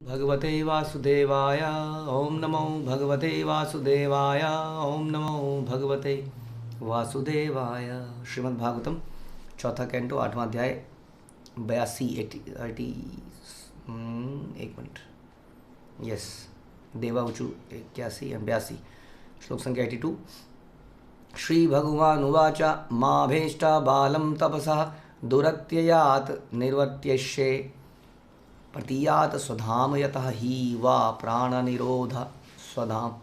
भगवते वासुदेवाय। ओम नमो भगवते वासुदेवाय। ओम नमो भगवते वासुदेवाय। श्रीमद् भागवतम चौथा कैंटो आठवां अध्याय 82 80 एक मिनट। यस, देवावचु 81 या 82 श्लोक संख्या 82। श्री भगवानुवाच माभीष्टा बालं तपसा दुरत्ययात् निर्वर्त्यष्ये प्रतीयात स्वधाम यतः ही वा प्राण निरोध स्वधाम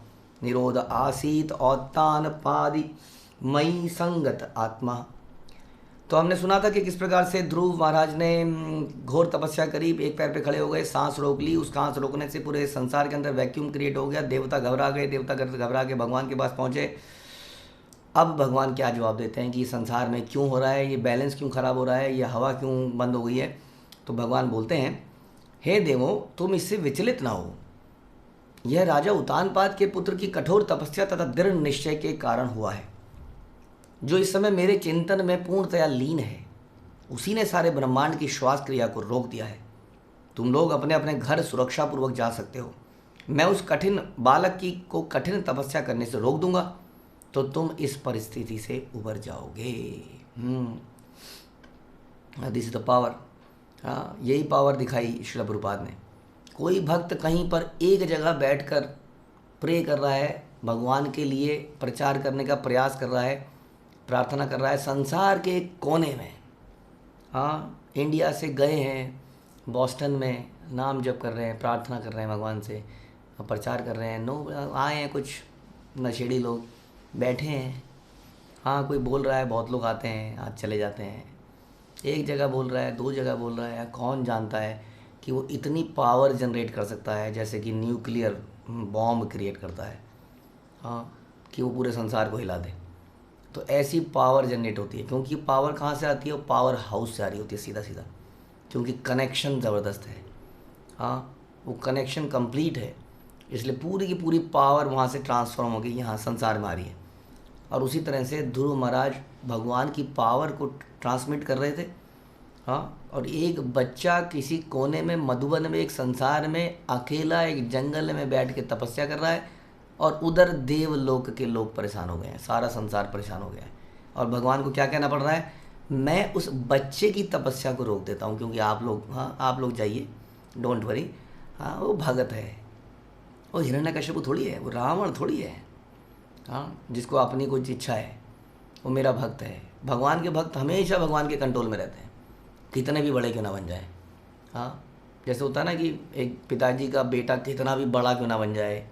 निरोध आसीत औत्तान पादि मई संगत आत्मा। तो हमने सुना था कि किस प्रकार से ध्रुव महाराज ने घोर तपस्या करी, एक पैर पे खड़े हो गए, सांस रोक ली। उस सांस रोकने से पूरे संसार के अंदर वैक्यूम क्रिएट हो गया। देवता घबरा गए, देवता घबरा के भगवान के पास पहुँचे। अब भगवान क्या जवाब देते हैं कि संसार में क्यों हो रहा है, ये बैलेंस क्यों खराब हो रहा है, ये हवा क्यों बंद हो गई है। तो भगवान बोलते हैं, हे देवों, तुम इससे विचलित ना हो। यह राजा उतानपाद के पुत्र की कठोर तपस्या तथा दृढ़ निश्चय के कारण हुआ है, जो इस समय मेरे चिंतन में पूर्णतया लीन है। उसी ने सारे ब्रह्मांड की श्वास क्रिया को रोक दिया है। तुम लोग अपने अपने घर सुरक्षापूर्वक जा सकते हो। मैं उस कठिन बालक की को कठिन तपस्या करने से रोक दूंगा, तो तुम इस परिस्थिति से उबर जाओगे। This is the power. हाँ, यही पावर दिखाई श्रील प्रभुपाद ने। कोई भक्त कहीं पर एक जगह बैठकर प्रे कर रहा है, भगवान के लिए प्रचार करने का प्रयास कर रहा है, प्रार्थना कर रहा है संसार के एक कोने में। हाँ, इंडिया से गए हैं, बॉस्टन में नाम जप कर रहे हैं, प्रार्थना कर रहे हैं भगवान से, प्रचार कर रहे हैं। आए हैं कुछ नशेड़ी लोग, बैठे हैं। हाँ, कोई बोल रहा है, बहुत लोग आते हैं, आज चले जाते हैं। एक जगह बोल रहा है, दो जगह बोल रहा है, कौन जानता है कि वो इतनी पावर जनरेट कर सकता है जैसे कि न्यूक्लियर बॉम्ब क्रिएट करता है। हाँ, कि वो पूरे संसार को हिला दे। तो ऐसी पावर जनरेट होती है। क्योंकि पावर कहाँ से आती है? वो पावर हाउस से आ रही होती है सीधा सीधा, क्योंकि कनेक्शन ज़बरदस्त है। हाँ, वो कनेक्शन कंप्लीट है, इसलिए पूरी की पूरी पावर वहाँ से ट्रांसफॉर्म होगी यहाँ संसार में आ रही है। और उसी तरह से ध्रुव महाराज भगवान की पावर को ट्रांसमिट कर रहे थे। हाँ, और एक बच्चा किसी कोने में मधुबन में एक संसार में अकेला एक जंगल में बैठ के तपस्या कर रहा है, और उधर देवलोक के लोग परेशान हो गए हैं, सारा संसार परेशान हो गया है। और भगवान को क्या कहना पड़ रहा है? मैं उस बच्चे की तपस्या को रोक देता हूँ, क्योंकि आप लोग, हाँ आप लोग जाइए, डोंट वरी। हाँ, वो भगत है, वो हिरण्यकश्यप थोड़ी है, वो रावण थोड़ी है। हाँ, जिसको अपनी कुछ इच्छा है, वो मेरा भक्त है। भगवान के भक्त हमेशा भगवान के कंट्रोल में रहते हैं, कितने भी बड़े क्यों ना बन जाए। हाँ, जैसे होता है ना कि एक पिताजी का बेटा कितना भी बड़ा क्यों ना बन जाए,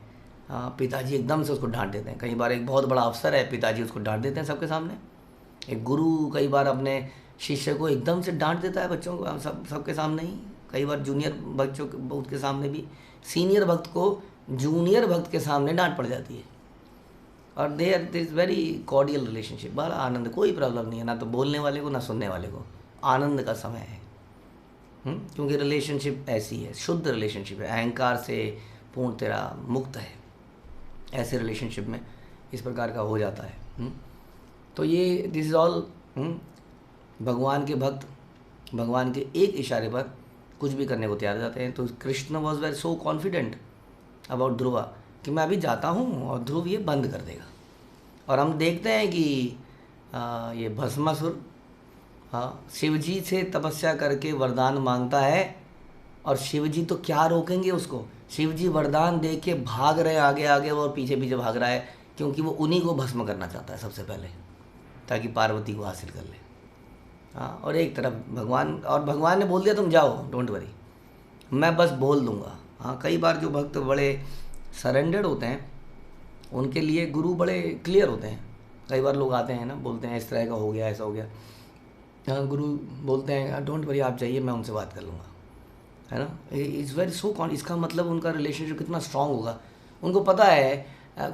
हाँ, पिताजी एकदम से उसको डांट देते हैं। कई बार एक बहुत बड़ा अफसर है, पिताजी उसको डांट देते हैं सबके सामने। एक गुरु कई बार अपने शिष्य को एकदम से डांट देता है, बच्चों को सबके सामने ही। कई बार जूनियर बच्चों के सामने भी सीनियर भक्त को जूनियर भक्त के सामने डांट पड़ जाती है। और there is very cordial relationship, बड़ा आनंद, कोई प्रॉब्लम नहीं है, ना तो बोलने वाले को ना सुनने वाले को। आनंद का समय है। क्योंकि रिलेशनशिप ऐसी है, शुद्ध रिलेशनशिप है, अहंकार से पूर्ण तेरा मुक्त है। ऐसे रिलेशनशिप में इस प्रकार का हो जाता है। तो ये दिस इज़ ऑल। भगवान के भक्त भगवान के एक इशारे पर कुछ भी करने को तैयार हो जाते हैं। तो Krishna was very so confident about Dhruva कि मैं अभी जाता हूँ और ध्रुव ये बंद कर देगा। और हम देखते हैं कि ये भस्मासुर, हाँ, शिव जी से तपस्या करके वरदान मांगता है, और शिव जी तो क्या रोकेंगे उसको। शिव जी वरदान दे के भाग रहे आगे आगे, और पीछे पीछे भाग रहा है, क्योंकि वो उन्हीं को भस्म करना चाहता है सबसे पहले, ताकि पार्वती को हासिल कर ले। हाँ, और एक तरफ भगवान, और भगवान ने बोल दिया तुम जाओ, डोंट वरी, मैं बस बोल दूंगा। हाँ, कई बार जो भक्त बड़े सरेंडर्ड होते हैं, उनके लिए गुरु बड़े क्लियर होते हैं। कई बार लोग आते हैं ना, बोलते हैं इस तरह का हो गया, ऐसा हो गया। हाँ, गुरु बोलते हैं डोंट वरी, आप जाइए, मैं उनसे बात कर लूँगा, है ना। इज़ वेरी सो कॉन, इसका मतलब उनका रिलेशनशिप कितना स्ट्रांग होगा। उनको पता है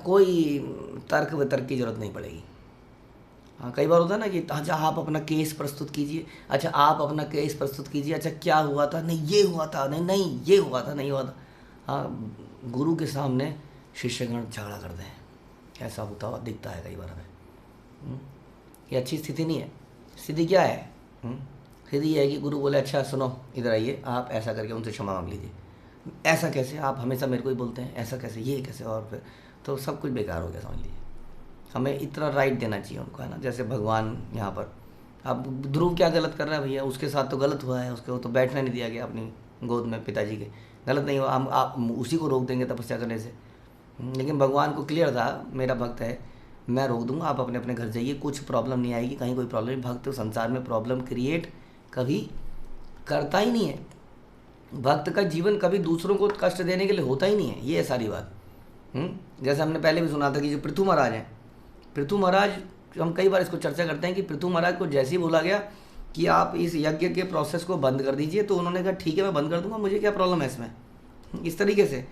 कोई तर्क वितर्क की ज़रूरत नहीं पड़ेगी। हाँ, कई बार होता है ना कि अच्छा आप अपना केस प्रस्तुत कीजिए, अच्छा आप अपना केस प्रस्तुत कीजिए, अच्छा क्या हुआ था, नहीं ये हुआ था, नहीं नहीं ये हुआ था, नहीं हुआ था। हाँ, गुरु के सामने शिष्यगण झगड़ा करते हैं, ऐसा होता हुआ दिखता है कई बार हमें। ये अच्छी स्थिति नहीं है। स्थिति क्या है? स्थिति ये है कि गुरु बोले अच्छा सुनो इधर आइए, आप ऐसा करके उनसे क्षमा मांग लीजिए। ऐसा कैसे, आप हमेशा मेरे को ही बोलते हैं, ऐसा कैसे, ये कैसे, और फिर तो सब कुछ बेकार हो गया समझ लीजिए। हमें इतना राइट देना चाहिए उनको, है ना। जैसे भगवान यहाँ पर, अब ध्रुव क्या गलत कर रहा है भैया, उसके साथ तो गलत हुआ है, उसको तो बैठने नहीं दिया गया अपनी गोद में पिताजी के, गलत नहीं हुआ, हम आप उसी को रोक देंगे तपस्या करने से। लेकिन भगवान को क्लियर था, मेरा भक्त है, मैं रोक दूंगा, आप अपने अपने घर जाइए, कुछ प्रॉब्लम नहीं आएगी, कहीं कोई प्रॉब्लम नहीं। भक्त तो संसार में प्रॉब्लम क्रिएट कभी करता ही नहीं है, भक्त का जीवन कभी दूसरों को कष्ट देने के लिए होता ही नहीं है, ये है सारी बात। जैसे हमने पहले भी सुना था कि जो पृथु महाराज हैं, पृथु महाराज, हम कई बार इसको चर्चा करते हैं कि पृथु महाराज को जैसे ही बोला गया कि आप इस यज्ञ के प्रोसेस को बंद कर दीजिए, तो उन्होंने कहा ठीक है मैं बंद कर दूंगा, मुझे क्या प्रॉब्लम है इसमें, इस तरीके से।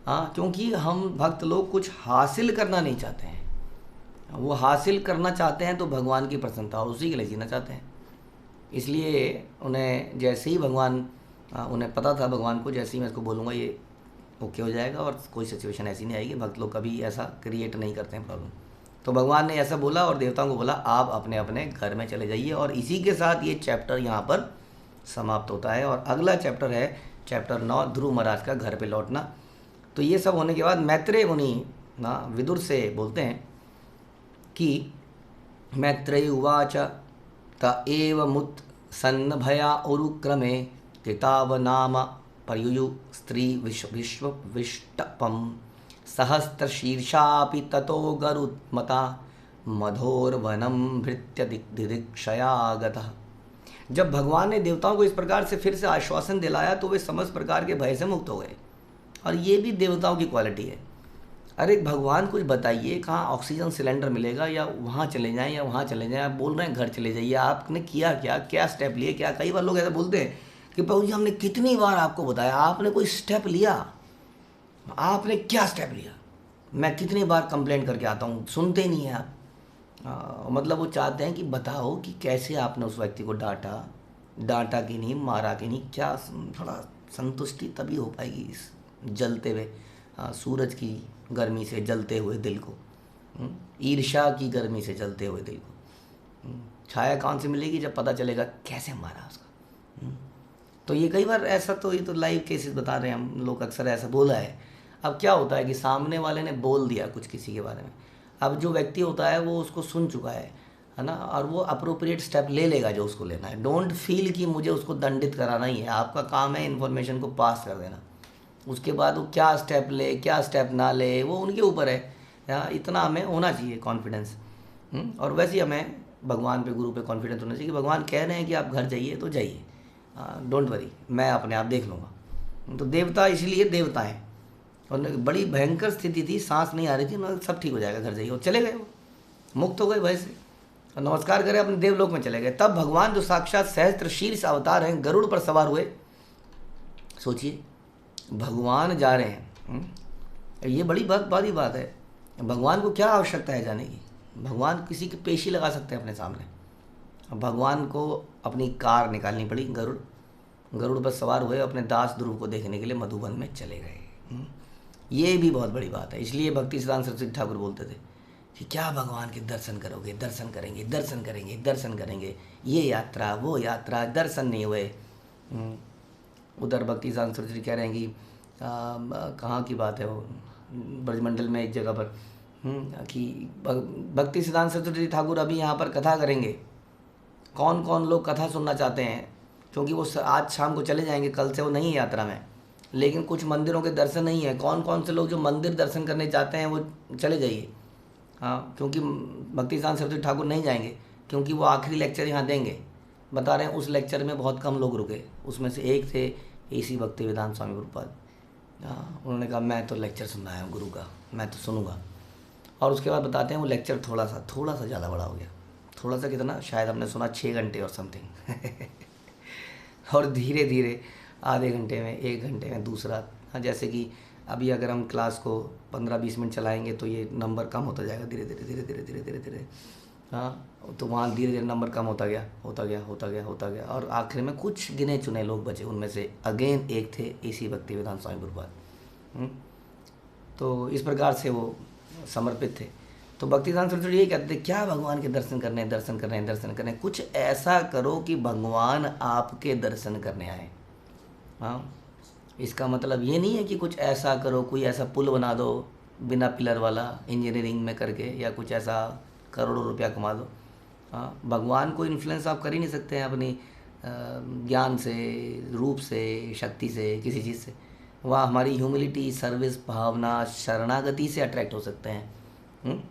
हाँ, क्योंकि हम भक्त लोग कुछ हासिल करना नहीं चाहते हैं, वो हासिल करना चाहते हैं तो भगवान की प्रसन्नता और उसी के लिए जीना चाहते हैं। इसलिए उन्हें जैसे ही भगवान, उन्हें पता था भगवान को, जैसे ही मैं इसको बोलूँगा ये ओके हो जाएगा और कोई सिचुएशन ऐसी नहीं आएगी, भक्त लोग कभी ऐसा क्रिएट नहीं करते हैं प्रॉब्लम। तो भगवान ने ऐसा बोला और देवताओं को बोला आप अपने अपने घर में चले जाइए, और इसी के साथ ये चैप्टर यहाँ पर समाप्त होता है। और अगला चैप्टर है चैप्टर 9, ध्रुव महाराज का घर पे लौटना। तो ये सब होने के बाद मैत्रेय मुनि ना विदुर से बोलते हैं कि मैत्रेय उवाच त एव मुत सन्न भया उरुक्रमे कृताव नाम पर्युयु स्त्री विश्व विष्टपम सहस्त्र शीर्षापि ततो गरुत्मता मधोरवनम भृत्य दिदीक्षयागतः। जब भगवान ने देवताओं को इस प्रकार से फिर से आश्वासन दिलाया तो वे समस्त प्रकार के भय से मुक्त हो गए। और ये भी देवताओं की क्वालिटी है। अरे भगवान कुछ बताइए, कहाँ ऑक्सीजन सिलेंडर मिलेगा, या वहाँ चले जाएं या वहाँ चले जाएं, आप बोल रहे हैं घर चले जाइए, आपने किया क्या, क्या स्टेप लिए क्या। कई बार लोग ऐसा बोलते हैं कि प्रभु जी हमने कितनी बार आपको बताया, आपने कोई स्टेप लिया, आपने क्या स्टेप लिया, मैं कितनी बार कंप्लेंट करके आता हूँ, सुनते ही नहीं हैं आप। मतलब वो चाहते हैं कि बताओ कि कैसे आपने उस व्यक्ति को डांटा कि नहीं, मारा कि नहीं, क्या थोड़ा संतुष्टि तभी हो पाएगी इस जलते हुए सूरज की गर्मी से जलते हुए दिल को, ईर्ष्या की गर्मी से जलते हुए दिल को छाया कौन से मिलेगी, जब पता चलेगा कैसे मारा उसका। तो ये कई बार ऐसा, तो ये तो लाइव केसेस बता रहे हैं हम लोग, अक्सर ऐसा बोला है। अब क्या होता है कि सामने वाले ने बोल दिया कुछ किसी के बारे में, अब जो व्यक्ति होता है वो उसको सुन चुका है ना, और वो अप्रोप्रिएट स्टेप ले लेगा जो उसको लेना है। डोंट फील कि मुझे उसको दंडित कराना ही है, आपका काम है इन्फॉर्मेशन को पास कर देना। उसके बाद वो क्या स्टेप ले क्या स्टेप ना ले वो उनके ऊपर है। इतना हमें होना चाहिए कॉन्फिडेंस। और वैसे ही हमें भगवान पे, गुरु पे कॉन्फिडेंस होना चाहिए कि भगवान कह रहे हैं कि आप घर जाइए तो जाइए, डोंट वरी, मैं अपने आप देख लूँगा। तो देवता इसलिए देवता हैं। और बड़ी भयंकर स्थिति थी, सांस नहीं आ रही थी, ना सब ठीक हो जाएगा, घर जाइए, और चले गए, वो मुक्त हो गए भय से, और नमस्कार करे अपने देवलोक में चले गए। तब भगवान जो साक्षात सहस्त्र शीर्ष अवतार हैं, गरुड़ पर सवार हुए। सोचिए भगवान जा रहे हैं, ये बड़ी बड़ी बात है। भगवान को क्या आवश्यकता है जाने की, भगवान किसी की पेशी लगा सकते हैं अपने सामने। अब भगवान को अपनी कार निकालनी पड़ी, गरुड़ पर सवार हुए, अपने दास ध्रुव को देखने के लिए मधुबन में चले गए। ये भी बहुत बड़ी बात है। इसलिए भक्ति सिद्धांत सरस्वती ठाकुर बोलते थे कि क्या भगवान के दर्शन करोगे, दर्शन करेंगे, दर्शन करेंगे, दर्शन करेंगे, ये यात्रा वो यात्रा, दर्शन नहीं हुए। उधर भक्ति सिद्धांत सरस्वती कह रहे हैं कि कहाँ की बात है, वो ब्रजमंडल में एक जगह पर कि भक्ति सिद्धांत सरस्वती ठाकुर अभी यहाँ पर कथा करेंगे। कौन कौन लोग कथा सुनना चाहते हैं, क्योंकि वो आज शाम को चले जाएंगे, कल से वो नहीं है यात्रा में, लेकिन कुछ मंदिरों के दर्शन नहीं है। कौन कौन से लोग जो मंदिर दर्शन करने चाहते हैं वो चले जाइए। हाँ, क्योंकि भक्ति सिद्धांत सरस्वती ठाकुर नहीं जाएंगे, क्योंकि वो आखिरी लेक्चर यहाँ देंगे। बता रहे हैं उस लेक्चर में बहुत कम लोग रुके, उसमें से एक थे AC भक्ति वेदांत स्वामी प्रभुपाद। हाँ, उन्होंने कहा मैं तो लेक्चर सुनना है गुरु का, मैं तो सुनूंगा। और उसके बाद बताते हैं वो लेक्चर थोड़ा सा ज़्यादा बड़ा हो गया। थोड़ा सा कितना, शायद हमने सुना 6 घंटे और समथिंग और धीरे धीरे आधे घंटे में, 1 घंटे में दूसरा। हाँ, जैसे कि अभी अगर हम क्लास को 15-20 मिनट चलाएंगे तो ये नंबर कम होता जाएगा धीरे धीरे धीरे धीरे धीरे धीरे धीरे। हाँ, तो वहाँ धीरे धीरे नंबर कम होता गया और आखिर में कुछ गिने चुने लोग बचे। उनमें से अगेन एक थे AC भक्ति वेदांत स्वामी प्रभुपाद। तो इस प्रकार से वो समर्पित थे। तो भक्ति सिद्धांत सरस्वती ये कहते थे क्या भगवान के दर्शन करने, कुछ ऐसा करो कि भगवान आपके दर्शन करने आए। हाँ, इसका मतलब ये नहीं है कि कुछ ऐसा करो, कोई ऐसा पुल बना दो बिना पिलर वाला इंजीनियरिंग में करके, या कुछ ऐसा करोड़ों रुपया कमा दो। हाँ, भगवान को इन्फ्लुएंस आप कर ही नहीं सकते हैं अपनी ज्ञान से, रूप से, शक्ति से, किसी चीज़ से। वहाँ हमारी ह्यूमिलिटी, सर्विस भावना, शरणागति से अट्रैक्ट हो सकते हैं।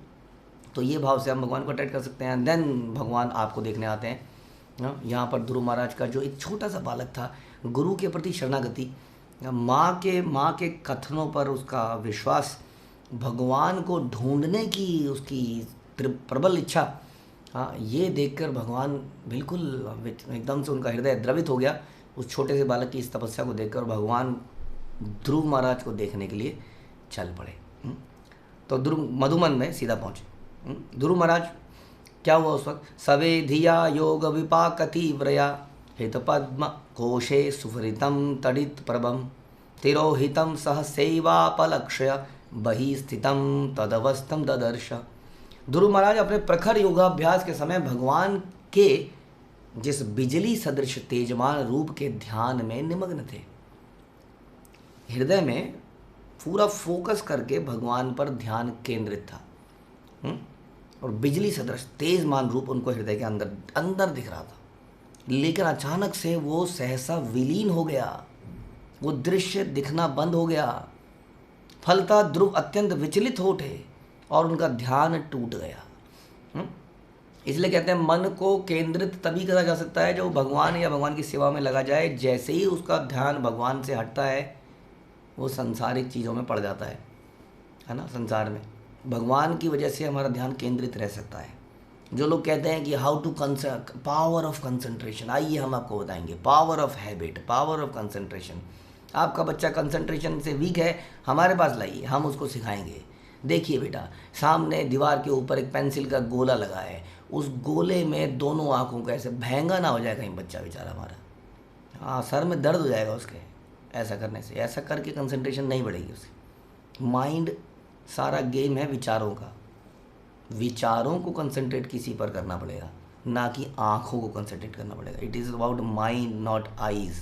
तो ये भाव से हम भगवान को अट्रैक्ट कर सकते हैं, देन भगवान आपको देखने आते हैं। हाँ, यहाँ पर ध्रुव महाराज का जो एक छोटा सा बालक था, गुरु के प्रति शरणागति, माँ के कथनों पर उसका विश्वास, भगवान को ढूंढने की उसकी प्रबल इच्छा, हाँ, ये देखकर भगवान बिल्कुल एकदम से उनका हृदय द्रवित हो गया उस छोटे से बालक की इस तपस्या को देखकर। भगवान ध्रुव महाराज को देखने के लिए चल पड़े। तो ध्रुव मधुमन में सीधा पहुँचे। ध्रुव महाराज क्या हुआ उस वक्त? सवे धिया योग विपाकति व्रया हित पद्म कोशे सुफरितम तडित प्रभम तिरोहितम सहसैवापलक्ष्य बहि स्थितम तदवस्थम ददर्श। ध्रुव महाराज अपने प्रखर योगाभ्यास के समय भगवान के जिस बिजली सदृश तेजमान रूप के ध्यान में निमग्न थे। हृदय में पूरा फोकस करके भगवान पर ध्यान केंद्रित था, और बिजली सदृश तेजमान रूप उनको हृदय के अंदर अंदर दिख रहा था। लेकिन अचानक से वो सहसा विलीन हो गया, वो दृश्य दिखना बंद हो गया। फलतः ध्रुव अत्यंत विचलित हो उठे और उनका ध्यान टूट गया। इसलिए कहते हैं मन को केंद्रित तभी करा जा सकता है जो भगवान या भगवान की सेवा में लगा जाए। जैसे ही उसका ध्यान भगवान से हटता है, वो संसारिक चीज़ों में पड़ जाता है ना। संसार में भगवान की वजह से हमारा ध्यान केंद्रित रह सकता है। जो लोग कहते हैं कि how to power of concentration, आइए हम आपको बताएंगे power of habit, power of concentration. आपका बच्चा कंसंट्रेशन से वीक है, हमारे पास लाइए, हम उसको सिखाएंगे। देखिए बेटा, सामने दीवार के ऊपर एक पेंसिल का गोला लगा है, उस गोले में दोनों आंखों को ऐसे भैंगा ना हो जाए कहीं बच्चा बेचारा हमारा, हाँ, सर में दर्द हो जाएगा उसके ऐसा करने से। ऐसा करके कंसंट्रेशन नहीं बढ़ेगी उसकी। माइंड सारा गेम है विचारों का। विचारों को कंसंट्रेट किसी पर करना पड़ेगा, ना कि आँखों को कंसंट्रेट करना पड़ेगा। It is about mind not eyes.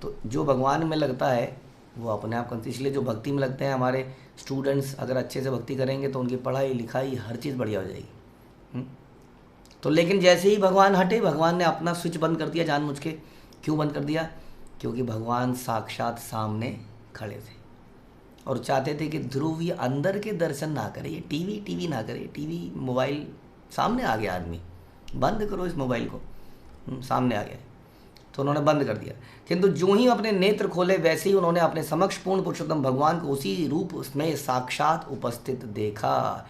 तो जो भगवान में लगता है वो अपने आप इसलिए जो भक्ति में लगते हैं हमारे स्टूडेंट्स, अगर अच्छे से भक्ति करेंगे तो उनकी पढ़ाई लिखाई हर चीज़ बढ़िया हो जाएगी। तो लेकिन जैसे ही भगवान हटे, भगवान ने अपना स्विच बंद कर दिया जानबूझ के। क्यों बंद कर दिया? क्योंकि भगवान साक्षात सामने खड़े थे और चाहते थे कि ध्रुव ये अंदर के दर्शन ना करे, ये टीवी ना करे। टीवी मोबाइल सामने आ गया, आदमी बंद करो इस मोबाइल को, सामने आ गया तो उन्होंने बंद कर दिया। किंतु जो ही अपने नेत्र खोले वैसे ही उन्होंने अपने समक्ष पूर्ण पुरुषोत्तम भगवान को उसी रूप उसमें साक्षात उपस्थित देखा,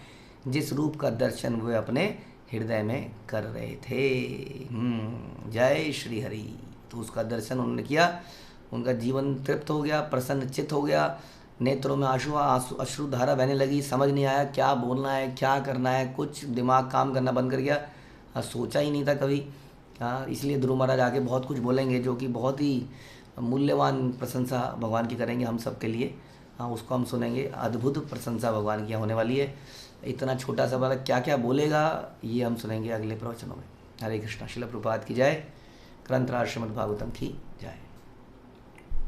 जिस रूप का दर्शन वे अपने हृदय में कर रहे थे। जय श्री हरि। तो उसका दर्शन उन्होंने किया, उनका जीवन तृप्त हो गया, प्रसन्नचित हो गया, नेत्रों में अश्रु धारा बहने लगी। समझ नहीं आया क्या बोलना है, क्या करना है, कुछ दिमाग काम करना बंद कर गया। सोचा ही नहीं था कभी। इसलिए ध्रुव महाराज आगे बहुत कुछ बोलेंगे जो कि बहुत ही मूल्यवान प्रशंसा भगवान की करेंगे हम सब के लिए। उसको हम सुनेंगे। अद्भुत प्रशंसा भगवान की होने वाली है। इतना छोटा सा बालक क्या क्या बोलेगा ये हम सुनेंगे अगले प्रवचनों में। हरे कृष्णा। श्रील प्रभुपाद की जय। ग्रंथराज श्रीमद् भागवतम की जय।